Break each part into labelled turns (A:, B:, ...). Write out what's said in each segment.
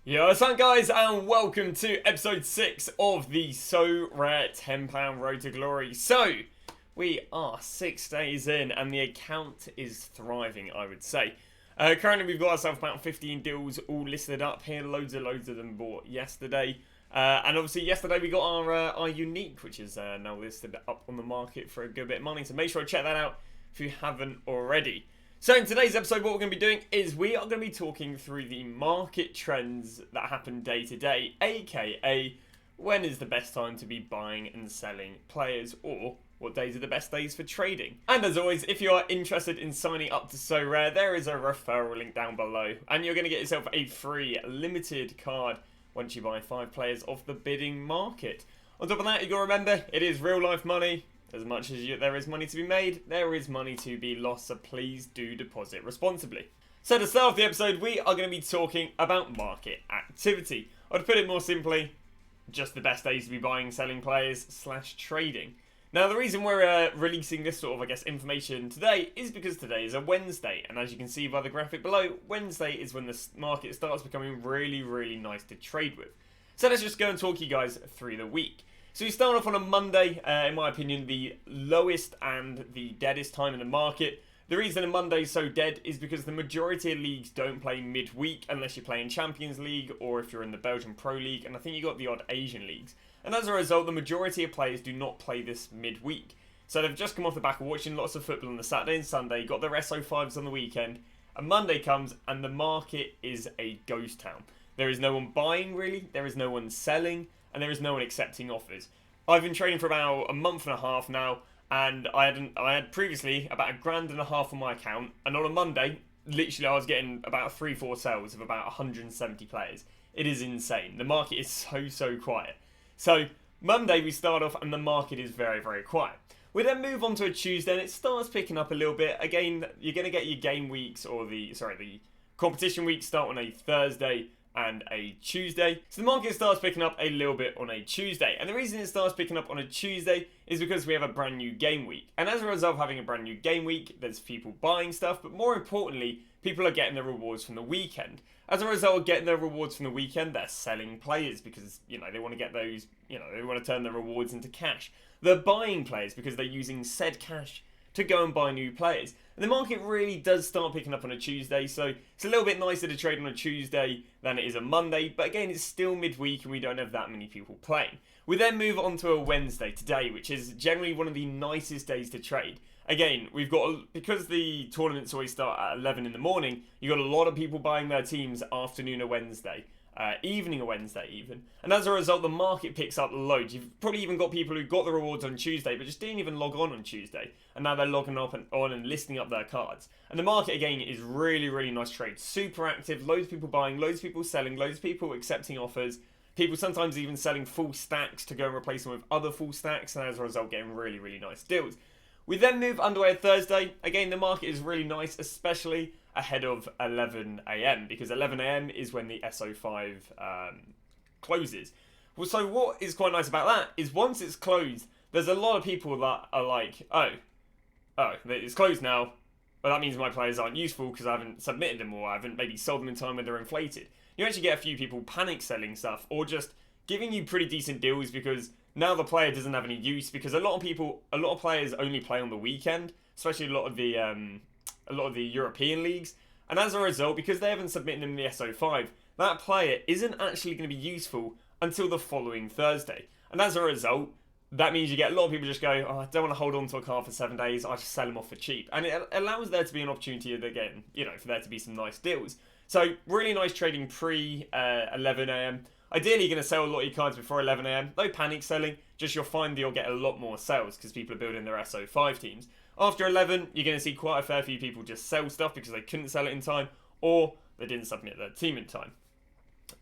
A: Yo, what's up guys, and welcome to episode 6 of the SoRare £10 Road to Glory. So, we are 6 days in and the account is thriving, I would say. Currently we've got ourselves about 15 deals all listed up here, loads of them bought yesterday. And obviously yesterday we got our unique, which is now listed up on the market for a good bit of money. So make sure to check that out if you haven't already. So in today's episode, what we're going to be doing is we are going to be talking through the market trends that happen day to day, aka when is the best time to be buying and selling players, or what days are the best days for trading. And as always, if you are interested in signing up to SoRare, there is a referral link down below, and you're going to get yourself a free limited card once you buy 5 players off the bidding market. On top of that, you got to remember, it is real life money. As much as there is money to be made, there is money to be lost, so please do deposit responsibly. So to start off the episode, we are going to be talking about market activity. Or to put it more simply, just the best days to be buying, selling players / trading. Now the reason we're releasing this sort of, information today is because today is a Wednesday. And as you can see by the graphic below, Wednesday is when the market starts becoming really nice to trade with. So let's just go and talk you guys through the week. So we start off on a Monday, in my opinion, the lowest and the deadest time in the market. The reason a Monday is so dead is because the majority of leagues don't play midweek unless you're playing Champions League or if you're in the Belgian Pro League, and I think you got the odd Asian leagues. And as a result, the majority of players do not play this midweek. So they've just come off the back of watching lots of football on the Saturday and Sunday, got their SO5s on the weekend, and Monday comes and the market is a ghost town. There is no one buying really, there is no one selling, and there is no one accepting offers. I've been trading for about a month and a half now, and I had previously about £1,500 on my account, and on a Monday, literally I was getting about 3-4 sales of about 170 players. It is insane. The market is so quiet. So Monday we start off and the market is very quiet. We then move on to a Tuesday and it starts picking up a little bit. Again, you're going to get your game weeks, or the competition weeks start on a Thursday and a Tuesday. So the market starts picking up a little bit on a Tuesday. And the reason it starts picking up on a Tuesday is because we have a brand new game week. And as a result of having a brand new game week, there's people buying stuff, but more importantly, people are getting their rewards from the weekend. As a result of getting their rewards from the weekend, they're selling players because, they want to get those, they want to turn their rewards into cash. They're buying players because they're using said cash to go and buy new players. And the market really does start picking up on a Tuesday, so it's a little bit nicer to trade on a Tuesday than it is a Monday, but again, it's still midweek and we don't have that many people playing. We then move on to a Wednesday today, which is generally one of the nicest days to trade. Again, we've got, because the tournaments always start at 11 in the morning, you've got a lot of people buying their teams afternoon of Wednesday. Evening of Wednesday even, and as a result the market picks up loads. You've probably even got people who got the rewards on Tuesday but just didn't even log on Tuesday, and now they're logging up and on and listing up their cards. And the market again is really nice trade, super active, loads of people buying, loads of people selling, loads of people accepting offers, people sometimes even selling full stacks to go and replace them with other full stacks, and as a result getting really nice deals. We then move underway at Thursday. Again, the market is really nice, especially ahead of 11 AM, because 11 AM is when the SO5 closes. Well, so what is quite nice about that is once it's closed, there's a lot of people that are like, oh, it's closed now, well, that means my players aren't useful because I haven't submitted them, or I haven't maybe sold them in time when they're inflated. You actually get a few people panic selling stuff, or just giving you pretty decent deals because now the player doesn't have any use, because a lot of players only play on the weekend, especially a lot of the European leagues, and as a result, because they haven't submitted them in the SO5, that player isn't actually going to be useful until the following Thursday. And as a result, that means you get a lot of people just go, oh, I don't want to hold on to a card for 7 days, I just sell them off for cheap. And it allows there to be an opportunity again, for there to be some nice deals. So really nice trading pre 11 AM. Ideally, you're going to sell a lot of your cards before 11 AM. No panic selling, just you'll find that you'll get a lot more sales because people are building their SO5 teams. After 11, you're going to see quite a fair few people just sell stuff because they couldn't sell it in time, or they didn't submit their team in time.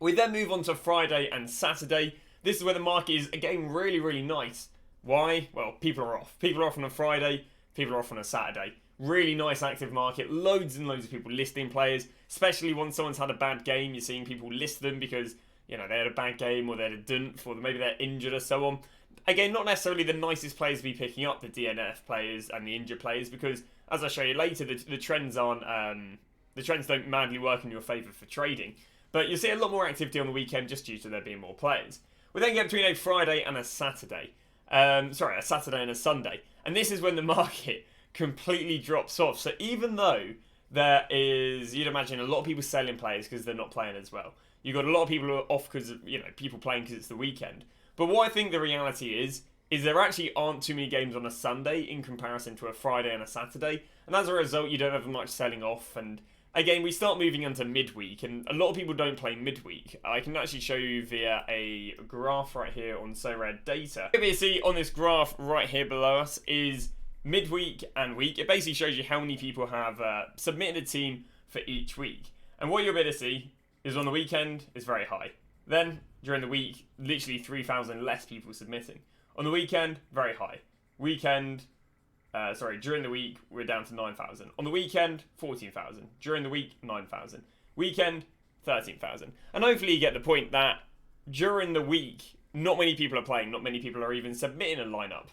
A: We then move on to Friday and Saturday. This is where the market is, again, really nice. Why? Well, people are off. People are off on a Friday, people are off on a Saturday. Really nice active market, loads and loads of people listing players, especially once someone's had a bad game, you're seeing people list them because, they had a bad game, or they had a dint, or maybe they're injured or so on. Again, not necessarily the nicest players to be picking up, the DNF players and the injured players, because as I'll show you later, the trends don't madly work in your favour for trading. But you'll see a lot more activity on the weekend just due to there being more players. We then get between a Friday and a Saturday. A Saturday and a Sunday. And this is when the market completely drops off. So even though there is, you'd imagine, a lot of people selling players because they're not playing as well. You've got a lot of people who are off because, people playing because it's the weekend. But what I think the reality is there actually aren't too many games on a Sunday in comparison to a Friday and a Saturday. And as a result, you don't have much selling off. And again, we start moving into midweek, and a lot of people don't play midweek. I can actually show you via a graph right here on SoRare data. What you see on this graph right here below us is midweek and week. It basically shows you how many people have submitted a team for each week. And what you'll be able to see is on the weekend, it's very high. Then, during the week, literally 3,000 less people submitting. On the weekend, very high. During the week, we're down to 9,000. On the weekend, 14,000. During the week, 9,000. Weekend, 13,000. And hopefully you get the point that during the week, not many people are playing, not many people are even submitting a lineup.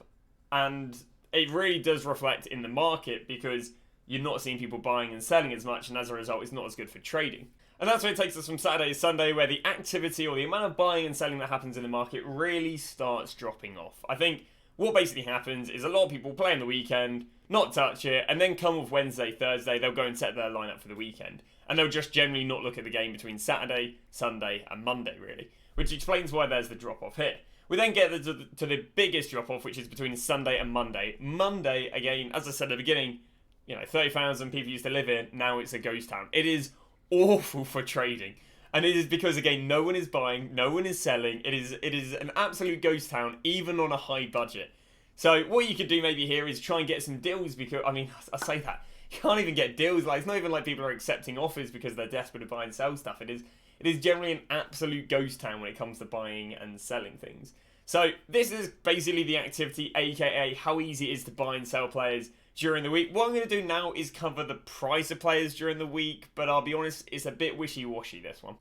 A: And it really does reflect in the market because you're not seeing people buying and selling as much, and as a result, it's not as good for trading. And that's where it takes us from Saturday to Sunday, where the activity or the amount of buying and selling that happens in the market really starts dropping off. I think what basically happens is a lot of people play on the weekend, not touch it, and then come with Wednesday, Thursday, they'll go and set their lineup for the weekend. And they'll just generally not look at the game between Saturday, Sunday, and Monday, really. Which explains why there's the drop-off here. We then get to the biggest drop-off, which is between Sunday and Monday. Monday, again, as I said at the beginning, 30,000 people used to live here, now it's a ghost town. It is awful for trading. And it is because, again, no one is buying, no one is selling. It is an absolute ghost town, even on a high budget. So what you could do maybe here is try and get some deals, because, I say that, you can't even get deals. Like, it's not even like people are accepting offers because they're desperate to buy and sell stuff. It is generally an absolute ghost town when it comes to buying and selling things. So this is basically the activity, aka how easy it is to buy and sell players during the week. What I'm going to do now is cover the price of players during the week, but I'll be honest, it's a bit wishy-washy, this one.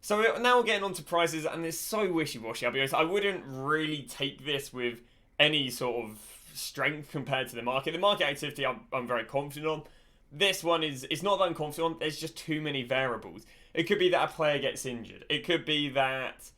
A: So now we're getting on to prices, and it's so wishy-washy, I'll be honest. I wouldn't really take this with any sort of strength compared to the market. The market activity I'm very confident on. This one it's not that I'm confident on, there's just too many variables. It could be that a player gets injured. It could be that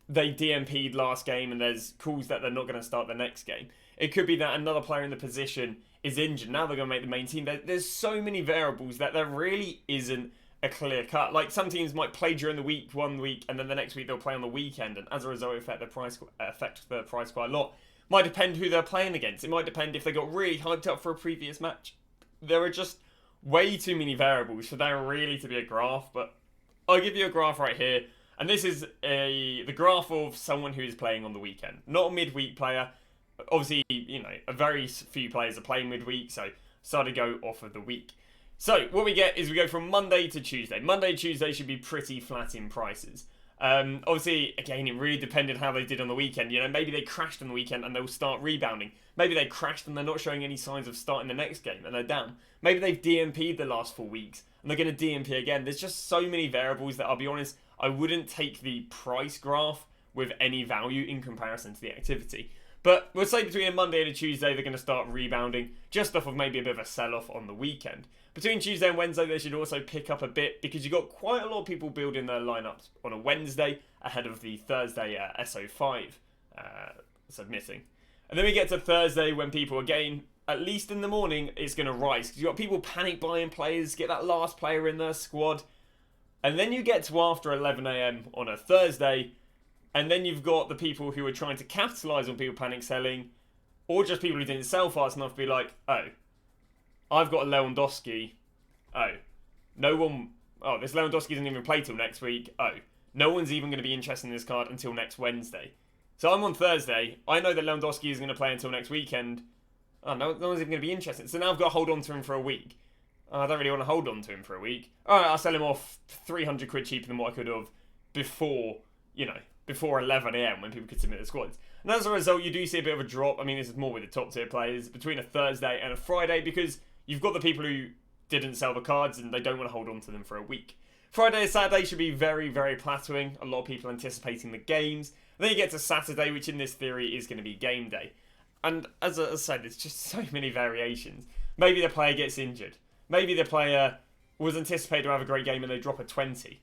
A: they DMP'd last game and there's calls that they're not going to start the next game. It could be that another player in the position is injured. Now they're going to make the main team. There's so many variables that there really isn't a clear cut. Like, some teams might play during the week one week, and then the next week they'll play on the weekend, and as a result affect the price quite a lot. Might depend who they're playing against. It might depend if they got really hyped up for a previous match. There are just way too many variables for there really to be a graph, but I'll give you a graph right here. And this is the graph of someone who is playing on the weekend. Not a midweek player. Obviously, a very few players are playing midweek, so start to go off of the week. So what we get is we go from Monday to Tuesday. Monday, Tuesday should be pretty flat in prices. Obviously, again, it really depended how they did on the weekend. Maybe they crashed on the weekend and they'll start rebounding. Maybe they crashed and they're not showing any signs of starting the next game and they're down. Maybe they've DMP'd the last 4 weeks and they're going to DMP again. There's just so many variables that, I'll be honest, I wouldn't take the price graph with any value in comparison to the activity. But we'll say between a Monday and a Tuesday, they're going to start rebounding just off of maybe a bit of a sell-off on the weekend. Between Tuesday and Wednesday, they should also pick up a bit because you've got quite a lot of people building their lineups on a Wednesday ahead of the Thursday SO5 submitting. And then we get to Thursday when people, again, at least in the morning, it's going to rise. Because you've got people panic buying players, get that last player in their squad. And then you get to after 11 a.m. on a Thursday, and then you've got the people who are trying to capitalise on people panic selling, or just people who didn't sell fast enough to be like, oh, I've got a Lewandowski. Oh, this Lewandowski doesn't even play till next week. Oh, no one's even going to be interested in this card until next Wednesday. So I'm on Thursday. I know that Lewandowski is going to play until next weekend. Oh, no one's even going to be interested. So now I've got to hold on to him for a week. I don't really want to hold on to him for a week. Alright, I'll sell him off 300 quid cheaper than what I could have before 11 a.m. when people could submit their squads. And as a result, you do see a bit of a drop. I mean, this is more with the top tier players between a Thursday and a Friday because you've got the people who didn't sell the cards and they don't want to hold on to them for a week. Friday and Saturday should be very, very plateauing. A lot of people anticipating the games. And then you get to Saturday, which in this theory is going to be game day. And as I said, there's just so many variations. Maybe the player gets injured. Maybe the player was anticipated to have a great game and they drop a 20.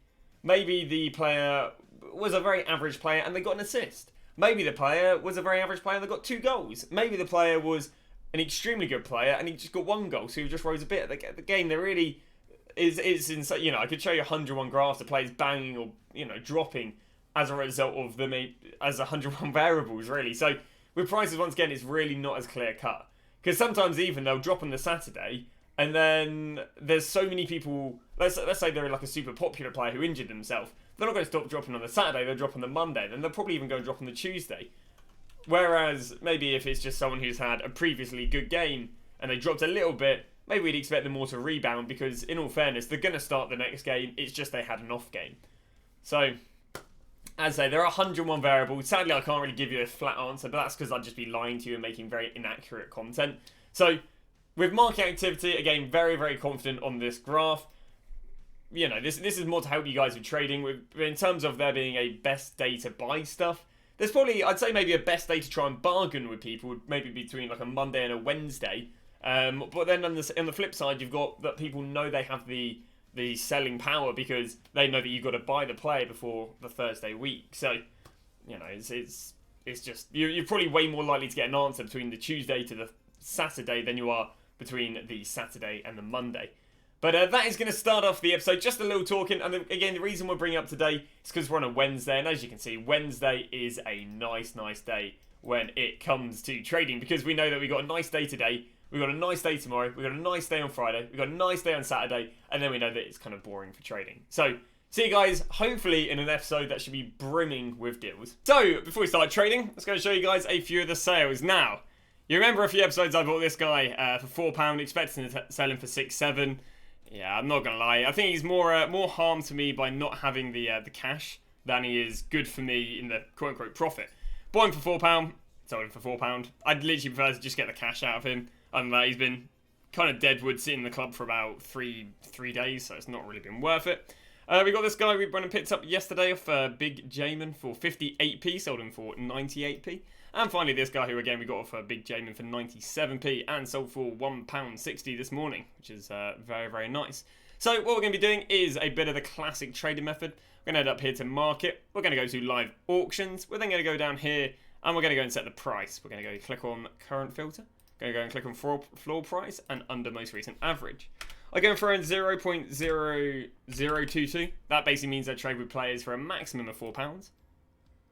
A: Maybe the player was a very average player and they got an assist. Maybe the player was a very average player and they got 2 goals. Maybe the player was an extremely good player and he just got 1 goal, so he just rose a bit. The game, there really is insane. You know, I could show you 101 graphs of players banging or, you know, dropping as a result of them as 101 variables, really. So with prices, once again, it's really not as clear cut. Because sometimes even they'll drop on the Saturday and then there's so many people, let's say they're like a super popular player who injured themselves. They're not going to stop dropping on the Saturday, they'll drop on the Monday, then they'll probably even go and drop on the Tuesday. Whereas maybe if it's just someone who's had a previously good game and they dropped a little bit, maybe we'd expect them more to rebound because, in all fairness, they're going to start the next game, it's just they had an off game. So, as I say, there are 101 variables. Sadly, I can't really give you a flat answer, but that's because I'd just be lying to you and making very inaccurate content. So, with market activity, again, very, very confident on this graph. You know, this is more to help you guys with trading. In terms of there being a best day to buy stuff, there's probably, I'd say maybe a best day to try and bargain with people would maybe between like a Monday and a Wednesday. But then on the flip side, you've got that people know they have the selling power because they know that you've got to buy the player before the Thursday week. So, you know, it's just, you're probably way more likely to get an answer between the Tuesday to the Saturday than you are between the Saturday and the Monday. But that is going to start off the episode, just a little talking, and again, the reason we're bringing up today is because we're on a Wednesday, and as you can see, Wednesday is a nice day when it comes to trading, because we know that we've got a nice day today, we've got a nice day tomorrow, we've got a nice day on Friday, we've got a nice day on Saturday, and then we know that it's kind of boring for trading. So, see you guys, hopefully in an episode that should be brimming with deals. So, before we start trading, let's go show you guys a few of the sales. Now, you remember a few episodes I bought this guy for £4, expecting to sell him for 6-7. Yeah, I'm not gonna lie. I think he's more harm to me by not having the cash than he is good for me in the quote unquote profit. Bought him for £4, sold him for £4. I'd literally prefer to just get the cash out of him. And he's been kind of deadwood sitting in the club for about three days, so it's not really been worth it. We got this guy we went and picked up yesterday off Big Jamin for 58p, sold him for 98p. And finally this guy who again we got off Big Jamin for 97p and sold for £1.60 this morning, which is very, very nice. So what we're going to be doing is a bit of the classic trading method. We're going to head up here to market. We're going to go to live auctions. We're then going to go down here and we're going to go and set the price. We're going to go click on current filter. Going to go and click on floor price and under most recent average. I'm going for 0.0022. That basically means I trade with players for a maximum of £4.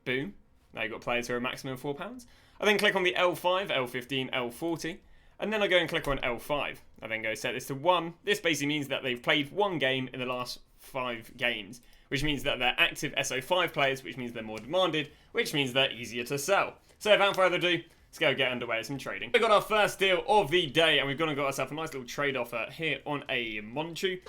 A: Boom. Now you've got players who are a maximum of £4. I then click on the L5, L15, L40. And then I go and click on L5. I then go set this to 1. This basically means that they've played 1 game in the last 5 games. Which means that they're active SO5 players, which means they're more demanded, which means they're easier to sell. So without further ado, let's go get underway with some trading. We've got our first deal of the day, and we've gone and got ourselves a nice little trade offer here on a Monchu.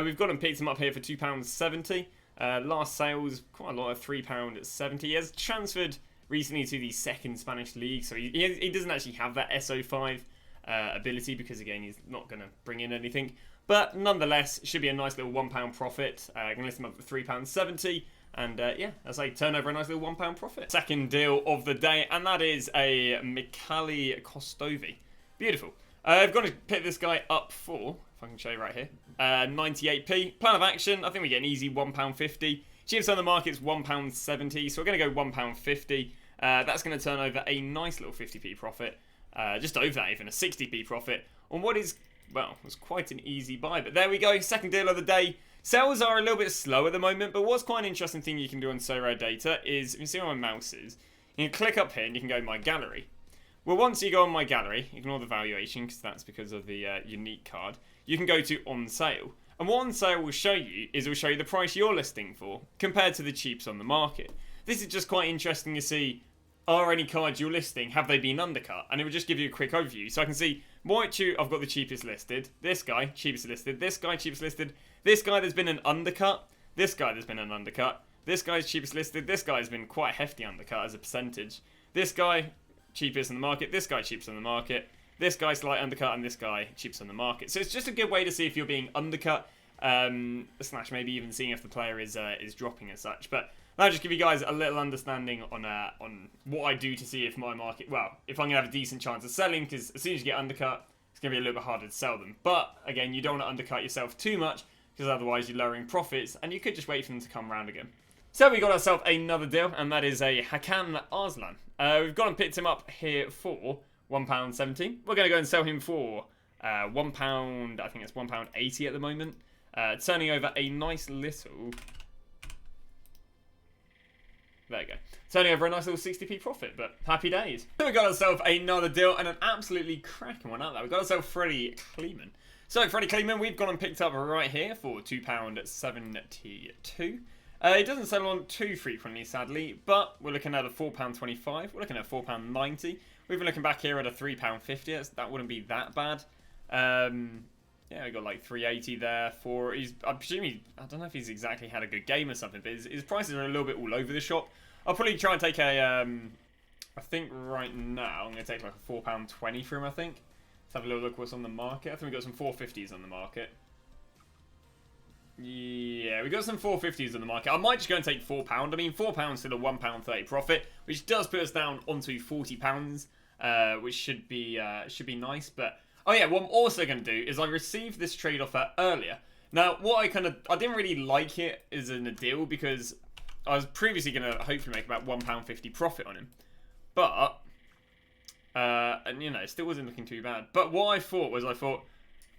A: We've got and picked him up here for £2.70. Last sales, quite a lot of £3.70. He has transferred recently to the second Spanish league, so he doesn't actually have that SO5 ability because, again, he's not going to bring in anything. But nonetheless, should be a nice little £1 profit. I'm going to list him up for £3.70. And yeah, as I turn over a nice little £1 profit. Second deal of the day, and that is a Mikhaili Kostovi. Beautiful. I've got to pick this guy up for, if I can show you right here, 98p. Plan of action, I think we get an easy £1.50. Cheapest on the market is £1.70, so we're going to go £1.50. That's going to turn over a nice little 50p profit. Just over that, even a 60p profit on what is, well, was quite an easy buy. But there we go, second deal of the day. Sales are a little bit slow at the moment, but what's quite an interesting thing you can do on SoRare data is, if you see where my mouse is, you can click up here and you can go My Gallery. Well, once you go on My Gallery, ignore the valuation because that's because of the unique card, you can go to On Sale. And what On Sale will show you is it will show you the price you're listing for compared to the cheaps on the market. This is just quite interesting to see, are any cards you're listing, have they been undercut? And it will just give you a quick overview. So I can see, Moichu, I've got the cheapest listed. This guy, cheapest listed. This guy, cheapest listed. This guy, there's been an undercut. This guy, there's been an undercut. This guy's cheapest listed. This guy's been quite a hefty undercut as a percentage. This guy, cheapest on the market. This guy, cheapest on the market. This guy, slight undercut. And this guy, cheapest on the market. So it's just a good way to see if you're being undercut. Slash maybe even seeing if the player is dropping as such. But that'll just give you guys a little understanding on what I do to see if my market, well, if I'm going to have a decent chance of selling, because as soon as you get undercut, it's going to be a little bit harder to sell them. But, again, you don't want to undercut yourself too much, because otherwise you're lowering profits, and you could just wait for them to come around again. So we got ourselves another deal, and that is a Hakan Arslan. We've gone and picked him up here for £1.17. We're going to go and sell him for £1, I think it's £1.80 at the moment. Turning over a nice little... There you go. Turning over a nice little 60p profit, but happy days. So we got ourselves another deal, and an absolutely cracking one out there. We got ourselves Freddie Kleeman. So Freddie Kleeman, we've gone and picked up right here for £2.72. It doesn't sell on too frequently, sadly, but we're looking at a £4.25. We're looking at £4.90. We've been looking back here at a £3.50. That wouldn't be that bad. Yeah, we got like 380 there for. I presume I don't know if he's exactly had a good game or something, but his prices are a little bit all over the shop. I'll probably try and take a. I think right now I'm going to take like a £4.20 for him. I think. Let's have a little look what's on the market. I think we got some 450s on the market. Yeah, we got some 450s on the market. I might just go and take £4. I mean, £4 still a £1.30 profit, which does put us down onto £40, which should be nice. But oh yeah, what I'm also going to do is I received this trade offer earlier. Now, what I didn't really like it as in a deal because I was previously going to hopefully make about £1.50 profit on him, but and you know, it still wasn't looking too bad. But what I thought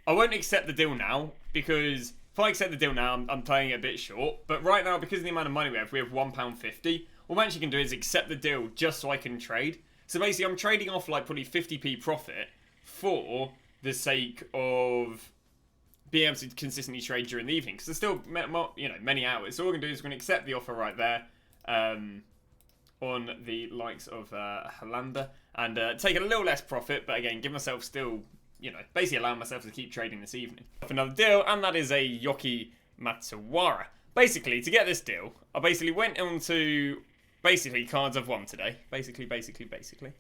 A: I won't accept the deal now because. If I accept the deal now, I'm playing it a bit short. But right now, because of the amount of money we have £1.50. What I'm actually going to do is accept the deal just so I can trade. So basically, I'm trading off like probably 50p profit for the sake of being able to consistently trade during the evening. Because there's still many hours. So all we're going to do is we're going to accept the offer right there on the likes of Hollander. And take a little less profit. But again, give myself still... basically allowing myself to keep trading this evening. Another deal, and that is a Yoki Matsawara. Basically, to get this deal, I basically went onto cards I've won today. Basically.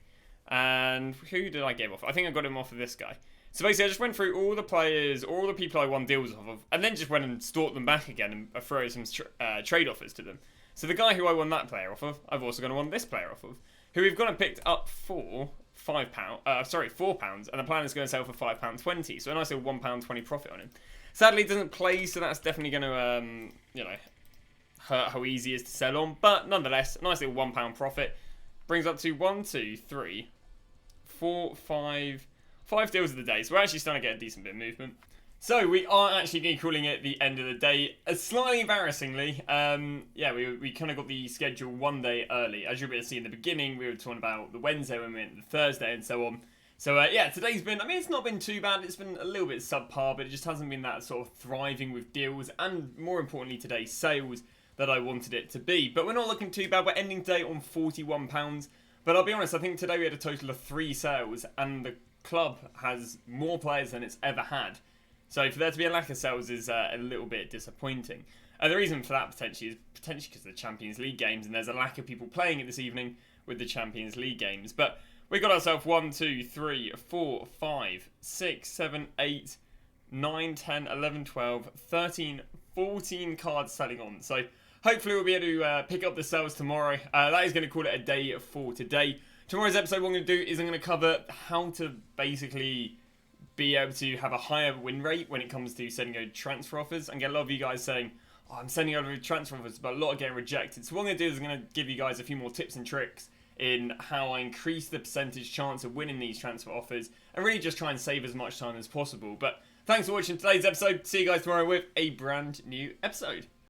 A: And who did I get off? I think I got him off of this guy. So basically, I just went through all the players, all the people I won deals off of, and then just went and stalked them back again and throw some trade offers to them. So the guy who I won that player off of, I've also going to won this player off of, who we've gone and picked up for £4, and the plan is going to sell for £5.20, so a nice little £1.20 profit on him. Sadly, it doesn't play, so that's definitely going to, hurt how easy it is to sell on, but nonetheless, a nice little £1 profit. Brings up to 1, 2, 3, 4, 5 deals of the day, so we're actually starting to get a decent bit of movement. So we are actually going to be calling it the end of the day. Slightly embarrassingly, we kind of got the schedule one day early. As you'll be able to see in the beginning, we were talking about the Wednesday when we went to the Thursday and so on. So today's been, it's not been too bad. It's been a little bit subpar, but it just hasn't been that sort of thriving with deals and more importantly today's sales that I wanted it to be. But we're not looking too bad. We're ending today on £41. But I'll be honest, I think today we had a total of 3 sales and the club has more players than it's ever had. So for there to be a lack of sales is a little bit disappointing. The reason for that potentially is because of the Champions League games, and there's a lack of people playing it this evening with the Champions League games. But we got ourselves 1, 2, 3, 4, 5, 6, 7, 8, 9, 10, 11, 12, 13, 14 cards selling on. So hopefully we'll be able to pick up the sales tomorrow. That is going to call it a day for today. Tomorrow's episode, what I'm going to do is I'm going to cover how to basically be able to have a higher win rate when it comes to sending out transfer offers, and get a lot of you guys saying, I'm sending over transfer offers, but a lot are getting rejected. So what I'm going to do is I'm going to give you guys a few more tips and tricks in how I increase the percentage chance of winning these transfer offers, and really just try and save as much time as possible. But thanks for watching today's episode. See you guys tomorrow with a brand new episode.